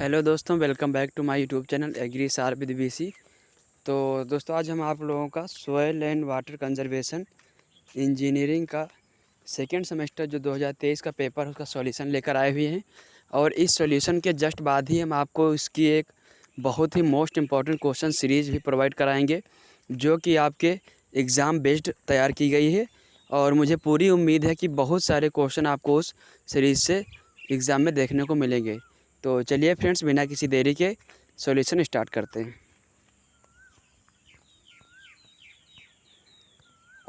Hello दोस्तों, welcome back to my YouTube channel agri sir with BC. तो दोस्तों, आज हम आप लोगों का soil and water conservation engineering का सेकेंड सेमेस्टर जो 2023 का पेपर है उसका सॉल्यूशन लेकर आए हुए हैं। और इस सॉल्यूशन के जस्ट बाद ही हम आपको इसकी एक बहुत ही मोस्ट इम्पॉर्टेंट क्वेश्चन सीरीज़ भी प्रोवाइड कराएंगे, जो कि आपके एग्ज़ाम बेस्ड तैयार की गई है। और मुझे पूरी उम्मीद है कि बहुत सारे क्वेश्चन आपको उस सीरीज़ से एग्ज़ाम में देखने को मिलेंगे। तो चलिए फ्रेंड्स, बिना किसी देरी के सॉल्यूशन स्टार्ट करते हैं।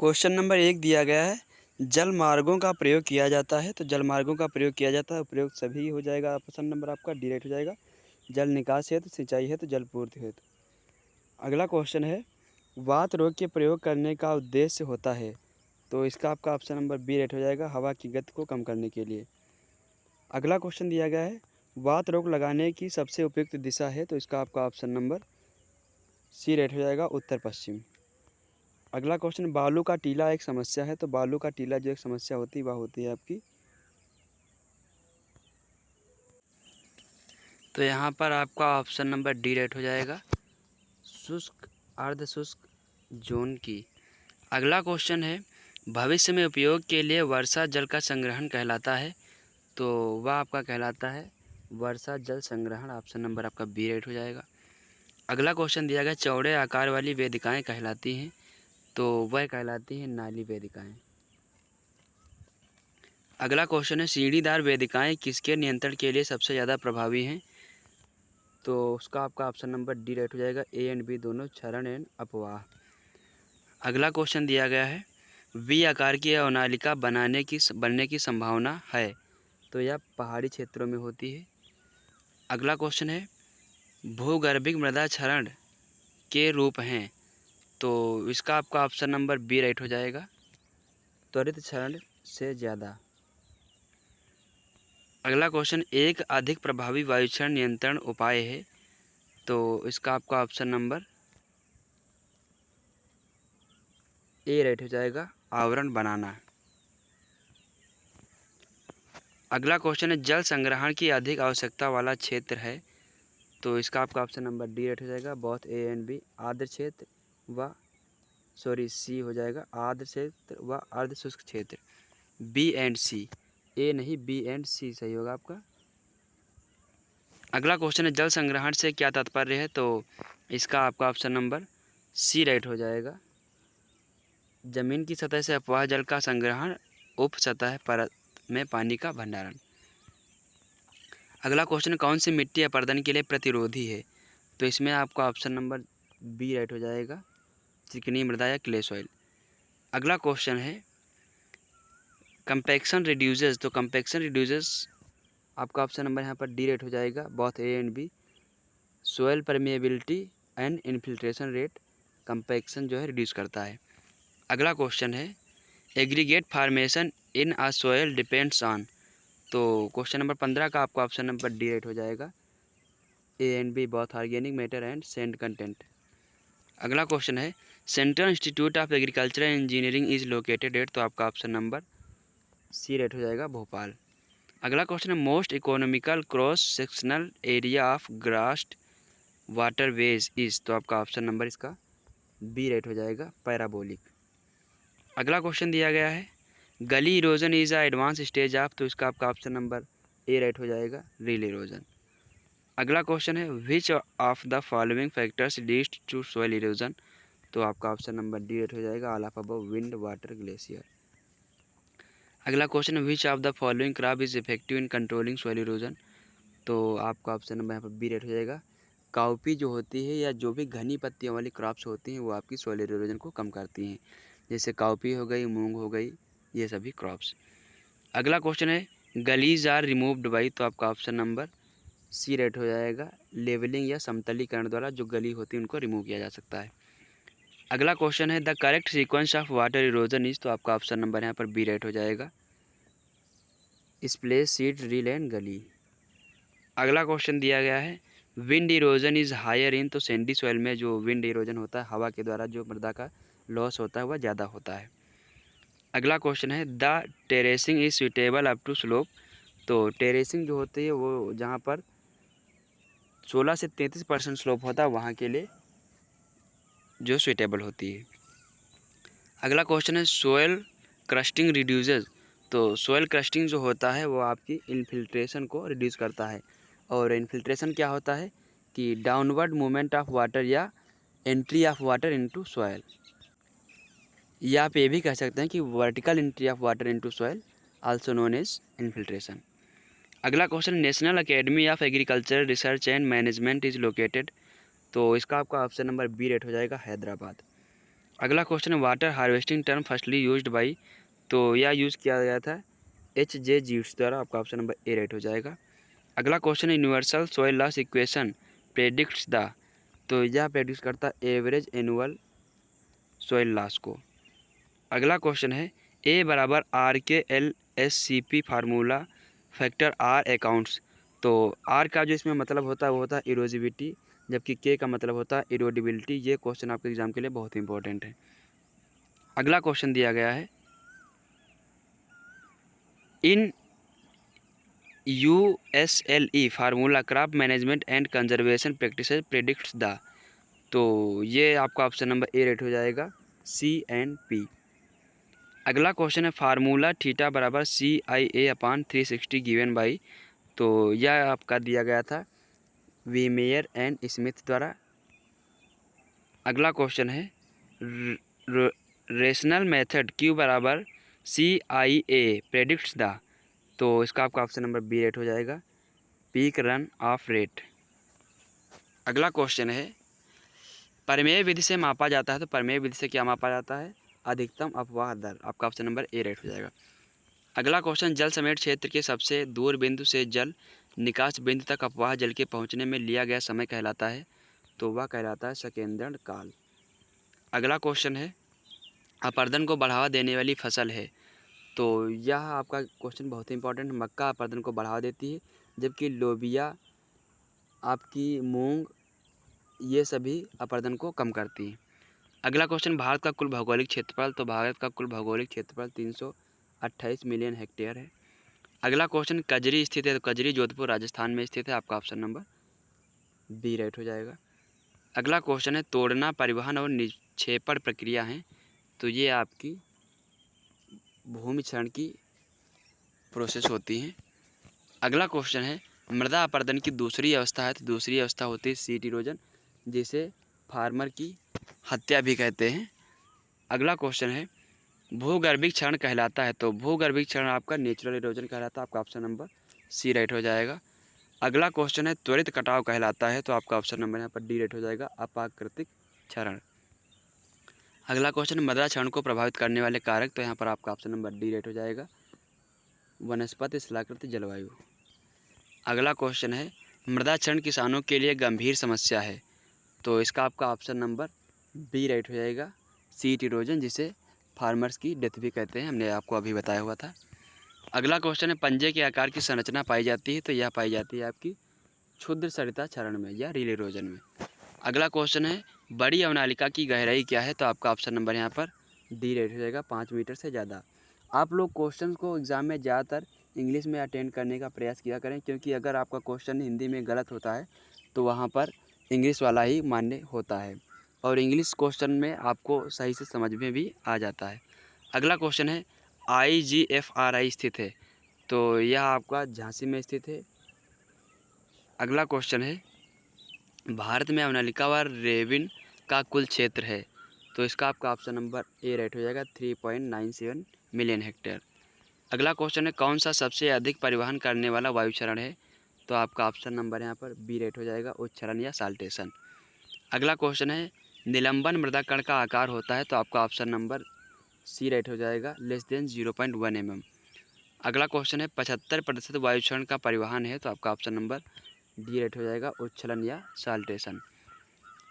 क्वेश्चन नंबर 1 दिया गया है, जल मार्गों का प्रयोग किया जाता है। तो जल मार्गों का प्रयोग किया जाता है, प्रयोग सभी हो जाएगा। ऑप्शन नंबर आपका डी राइट हो जाएगा। जल निकास हेतु, सिंचाई हेतु, जल पूर्ति हेतु। अगला क्वेश्चन है, वात रोग के प्रयोग करने का उद्देश्य होता है। तो इसका आपका ऑप्शन नंबर बी राइट हो जाएगा, हवा की गति को कम करने के लिए। अगला क्वेश्चन दिया गया है, वात रोग लगाने की सबसे उपयुक्त दिशा है। तो इसका आपका ऑप्शन नंबर सी राइट हो जाएगा, उत्तर पश्चिम। अगला क्वेश्चन, बालू का टीला एक समस्या है। तो बालू का टीला जो एक समस्या होती है वह होती है आपकी, तो यहाँ पर आपका ऑप्शन नंबर डी राइट हो जाएगा, शुष्क अर्ध शुष्क जोन की। अगला क्वेश्चन है, भविष्य में उपयोग के लिए वर्षा जल का संग्रहण कहलाता है। तो वह आपका कहलाता है वर्षा जल संग्रहण। ऑप्शन नंबर आपका बी राइट हो जाएगा। अगला क्वेश्चन दिया गया, चौड़े आकार वाली वेदिकाएं कहलाती हैं। तो वह कहलाती हैं नाली वेदिकाएं। अगला क्वेश्चन है, सीढ़ीदार वेदिकाएं किसके नियंत्रण के लिए सबसे ज़्यादा प्रभावी हैं। तो उसका आपका ऑप्शन नंबर डी राइट हो जाएगा, ए एंड बी दोनों, क्षरण एंड अपवाह। अगला क्वेश्चन दिया गया है, वी आकार की अवनालिका बनने की संभावना है। तो यह पहाड़ी क्षेत्रों में होती है। अगला क्वेश्चन है, भूगर्भिक मृदा क्षरण के रूप हैं। तो इसका आपका ऑप्शन नंबर बी राइट हो जाएगा, त्वरित क्षरण से ज़्यादा। अगला क्वेश्चन, एक अधिक प्रभावी वायु क्षरण नियंत्रण उपाय है। तो इसका आपका ऑप्शन नंबर ए राइट हो जाएगा, आवरण बनाना। अगला क्वेश्चन है, जल संग्रहण की अधिक आवश्यकता वाला क्षेत्र है। तो इसका आपका ऑप्शन नंबर डी राइट हो जाएगा, बोथ ए एंड बी, आर्द्र क्षेत्र व सी हो जाएगा, आर्द्र क्षेत्र व अर्ध शुष्क क्षेत्र, बी एंड सी। ए नहीं, बी एंड सी सही होगा आपका। अगला क्वेश्चन है, जल संग्रहण से क्या तात्पर्य है। तो इसका आपका ऑप्शन नंबर सी राइट हो जाएगा, जमीन की सतह से अपवाह जल का संग्रहण, उप सतह परत में पानी का भंडारण। अगला क्वेश्चन, कौन सी मिट्टी अपरदन के लिए प्रतिरोधी है। तो इसमें आपका ऑप्शन नंबर बी राइट हो जाएगा, चिकनी मृदा या क्ले सॉइल। अगला क्वेश्चन है, कंपैक्शन रिड्यूसेस। तो कंपैक्शन रिड्यूसेस आपका ऑप्शन नंबर यहाँ पर डी राइट हो जाएगा, both A and B, soil permeability and infiltration rate, compaction जो है रिड्यूस करता है। अगला क्वेश्चन है, aggregate formation in a soil depends on. तो क्वेश्चन नंबर 15 का आपका ऑप्शन नंबर डी राइट हो जाएगा, A and B, both organic matter and sand content. अगला क्वेश्चन है, central institute of agricultural engineering is located at. तो आपका option number C right हो जाएगा, भोपाल। अगला क्वेश्चन है, most economical cross sectional area of grassed waterways is. तो आपका ऑप्शन नंबर इसका बी राइट हो जाएगा, पैराबोलिक। अगला क्वेश्चन दिया गया है, gully erosion is a advance stage of. तो इसका आपका ऑप्शन नंबर ए राइट हो जाएगा, रील इरोजन। अगला क्वेश्चन है, which of the following factors leads to soil erosion. तो आपका ऑप्शन नंबर डी राइट हो जाएगा, all of above, wind, water, glacier. अगला क्वेश्चन है, which of the following crop is effective in controlling soil erosion. तो आपका option number यहाँ पर बी राइट हो जाएगा, काउपी जो होती है या जो भी घनी पत्तियों वाली क्रॉप्स होती हैं वो आपकी सॉइल इरोजन को कम करती हैं, जैसे काउपी हो गई, मूंग हो गई, ये सभी क्रॉप्स। अगला क्वेश्चन है, गलीज आर रिमूव्ड बाई। तो आपका ऑप्शन नंबर सी राइट हो जाएगा, लेवलिंग या समतलीकरण द्वारा जो गली होती है उनको रिमूव किया जा सकता है। अगला क्वेश्चन है, the correct sequence of water erosion is. तो आपका ऑप्शन नंबर यहाँ पर बी राइट हो जाएगा, स्प्लेश, सीड, रील एंड गली। अगला क्वेश्चन दिया गया है, wind erosion is higher in. तो सैंडी सॉइल में जो विंड इरोजन होता है, हवा के द्वारा जो मृदा का लॉस होता है वह ज़्यादा होता है। अगला क्वेश्चन है, the terracing is suitable up to slope. तो टेरेसिंग जो होती है वो जहाँ पर 16 से 33% स्लोप होता है वहाँ के लिए जो सुइटेबल होती है। अगला क्वेश्चन है सोयल क्रस्टिंग रिड्यूसेस। तो सोयल क्रस्टिंग जो होता है वो आपकी इन्फिल्ट्रेशन को रिड्यूस करता है। और इन्फिल्ट्रेशन क्या होता है कि डाउनवर्ड मूवमेंट ऑफ वाटर या entry of water into soil, या आप ये भी कह सकते हैं कि vertical entry of water into soil, also known as infiltration. अगला question, national academy of agriculture research and management is located. तो इसका आपका ऑप्शन नंबर बी रेट हो जाएगा, हैदराबाद। अगला question, water harvesting term firstly used by. तो यह use किया गया था H.J. जीव्स द्वारा, आपका ऑप्शन नंबर ए रेट हो जाएगा। अगला question, universal soil loss equation predicts the. तो यह प्रेडिक्ट करता है एवरेज एनुअल सॉइल लॉस को। अगला क्वेश्चन है, ए बराबर RKLSCP formula factor R accounts. तो आर का जो इसमें मतलब होता है वो होता है इरोजिविटी, जबकि के का मतलब होता है इरोडिबिलिटी। ये क्वेश्चन आपके एग्जाम के लिए बहुत इंपॉर्टेंट है। अगला क्वेश्चन दिया गया है, इन USLE formula crop management and conservation practices predicts the. तो ये आपका ऑप्शन नंबर ए रेट हो जाएगा, C&P। अगला क्वेश्चन है, फार्मूला थीटा बराबर CIA/360 गिवन बाई। तो यह आपका दिया गया था वीमेयर एंड स्मिथ द्वारा। अगला क्वेश्चन है, रेशनल मेथड Q बराबर CIA प्रेडिक्ट्स द। तो इसका आपका ऑप्शन नंबर बी रेट हो जाएगा, पीक रन ऑफ रेट। अगला क्वेश्चन है, प्रमेय विधि से मापा जाता है। तो प्रमेय विधि से क्या मापा जाता है, अधिकतम अपवाह दर। आपका ऑप्शन नंबर ए रेट हो जाएगा। अगला क्वेश्चन, जल समेट क्षेत्र के सबसे दूर बिंदु से जल निकास बिंदु तक अपवाह जल के पहुंचने में लिया गया समय कहलाता है। तो वह कहलाता है सकेंद्रण काल। अगला क्वेश्चन है, अपर्दन को बढ़ावा देने वाली फसल है। तो यह आपका क्वेश्चन बहुत ही इंपॉर्टेंट है। मक्का अपर्दन को बढ़ावा देती है, जबकि लोबिया, आपकी मूंग, ये सभी अपर्दन को कम करती हैं। अगला क्वेश्चन, भारत का कुल भौगोलिक क्षेत्रफल। तो भारत का कुल भौगोलिक क्षेत्रफल 328 मिलियन हेक्टेयर है। अगला क्वेश्चन, कजरी स्थित है। तो कजरी जोधपुर राजस्थान में स्थित है। आपका ऑप्शन नंबर बी राइट हो जाएगा। अगला क्वेश्चन है, तोड़ना, परिवहन और निक्षेपण प्रक्रिया है। तो ये आपकी भूमि क्षरण की प्रोसेस होती हैं। अगला क्वेश्चन है, मृदा अपर्दन की दूसरी अवस्था है। तो दूसरी अवस्था होती है सीट इरोजन, जिसे फार्मर की हत्या भी कहते हैं। अगला क्वेश्चन है, भूगर्भिक क्षरण कहलाता है। तो भूगर्भिक क्षरण आपका नेचुरल इरोजन कहलाता है। आपका ऑप्शन नंबर सी राइट हो जाएगा। अगला क्वेश्चन है, त्वरित कटाव कहलाता है। तो आपका ऑप्शन नंबर यहाँ पर डी राइट हो जाएगा, अप्राकृतिक क्षरण। अगला क्वेश्चन, मृदा क्षरण को प्रभावित करने वाले कारक। तो यहाँ पर आपका ऑप्शन नंबर डी राइट हो जाएगा, वनस्पति शिलाकृति जलवायु। अगला क्वेश्चन है, मृदा क्षरण किसानों के लिए गंभीर समस्या है। तो इसका आपका ऑप्शन नंबर बी राइट हो जाएगा, सीट इरोजन, जिसे फार्मर्स की डेथ भी कहते हैं, हमने आपको अभी बताया हुआ था। अगला क्वेश्चन है, पंजे के आकार की संरचना पाई जाती है। तो यह पाई जाती है आपकी क्षुद्र सरिता क्षरण में या रील इरोजन में। अगला क्वेश्चन है, बड़ी अवनालिका की गहराई क्या है। तो आपका ऑप्शन नंबर यहाँ पर डी रेट हो जाएगा, 5 मीटर से ज़्यादा। आप लोग क्वेश्चन को एग्ज़ाम में ज़्यादातर इंग्लिश में अटेंड करने का प्रयास किया करें, क्योंकि अगर आपका क्वेश्चन हिंदी में गलत होता है तो वहाँ पर इंग्लिश वाला ही मान्य होता है, और इंग्लिश क्वेश्चन में आपको सही से समझ में भी आ जाता है। अगला क्वेश्चन है, IGFRI स्थित है। तो यह आपका झांसी में स्थित है। अगला क्वेश्चन है, भारत में अवनालिका व रेविन का कुल क्षेत्र है। तो इसका आपका ऑप्शन नंबर ए राइट हो जाएगा, 3.97 मिलियन हेक्टेयर। अगला क्वेश्चन है, कौन सा सबसे अधिक परिवहन करने वाला वायु क्षरण है। तो आपका ऑप्शन नंबर यहाँ पर बी राइट हो जाएगा, उच्चरण या साल्टेशन। अगला क्वेश्चन है, निलंबन मृदा कण का आकार होता है। तो आपका ऑप्शन नंबर सी राइट हो जाएगा, <0.1 mm। अगला क्वेश्चन है, 75% वायु क्षरण का परिवहन है। तो आपका ऑप्शन नंबर डी राइट हो जाएगा, उच्छलन या साल्टेशन।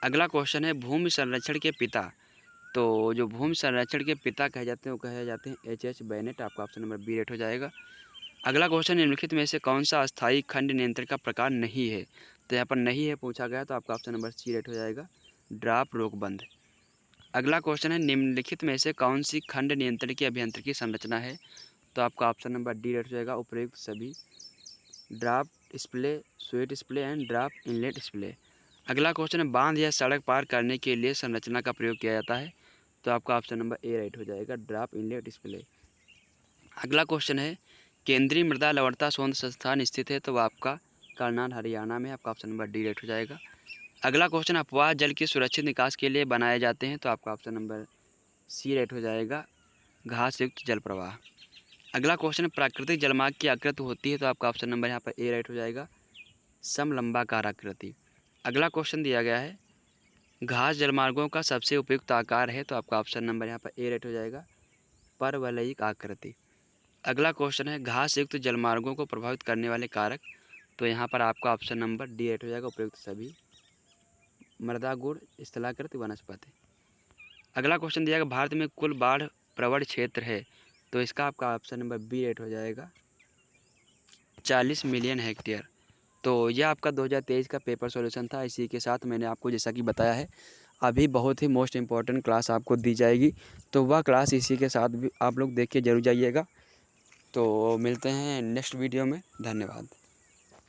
अगला क्वेश्चन है, भूमि संरक्षण के पिता। तो जो भूमि संरक्षण के पिता कहे जाते हैं वो कहे जाते हैं H.H. बेनेट। आपका ऑप्शन नंबर बी राइट हो जाएगा। अगला क्वेश्चन, निम्नलिखित में से कौन सा अस्थायी खंड नियंत्रण का प्रकार नहीं है। तो यहाँ पर नहीं है पूछा गया, तो आपका ऑप्शन नंबर सी राइट हो जाएगा, ड्राप रोकबंद। अगला क्वेश्चन है, निम्नलिखित में से कौन सी खंड नियंत्रण की अभियंत्रिकी संरचना है। तो आपका ऑप्शन नंबर डी राइट हो जाएगा, उपयुक्त सभी draft splay, sweat splay and draft inlet splay. अगला क्वेश्चन है बांध या सड़क पार करने के लिए संरचना का प्रयोग किया जाता है, तो आपका ऑप्शन नंबर ए राइट हो जाएगा, ड्राफ्ट इनलेट स्प्ले। अगला क्वेश्चन है केंद्रीय मृदा लवणता शोध संस्थान स्थित है, तो वह आपका करनाल हरियाणा में, आपका ऑप्शन नंबर डी राइट हो जाएगा। अगला क्वेश्चन अपवाह जल के सुरक्षित निकास के लिए बनाए जाते हैं, तो आपका ऑप्शन नंबर सी राइट हो जाएगा, घास युक्त जल प्रवाह। अगला क्वेश्चन प्राकृतिक जलमार्ग की आकृति होती है, तो आपका ऑप्शन नंबर यहाँ पर ए राइट हो जाएगा, समलंबाकार आकृति। अगला क्वेश्चन दिया गया है घास जलमार्गों का सबसे उपयुक्त आकार है, तो आपका ऑप्शन नंबर यहाँ पर ए राइट हो जाएगा, परवलयिक आकृति। अगला क्वेश्चन है घास युक्त जलमार्गों को प्रभावित करने वाले कारक, तो यहाँ पर आपका ऑप्शन नंबर डी राइट हो जाएगा, उपयुक्त सभी, मृदा गुण, स्थलाकृत वनस्पति। अगला क्वेश्चन दिया गया भारत में कुल बाढ़ प्रवण क्षेत्र है, तो इसका आपका ऑप्शन नंबर बी राइट हो जाएगा, 40 मिलियन हेक्टेयर। तो यह आपका 2023 का पेपर सॉल्यूशन था। इसी के साथ मैंने आपको जैसा कि बताया है अभी बहुत ही मोस्ट इम्पॉर्टेंट क्लास आपको दी जाएगी, तो वह क्लास इसी के साथ भी आप लोग देख के जरूर जाइएगा। तो मिलते हैं नेक्स्ट वीडियो में, धन्यवाद।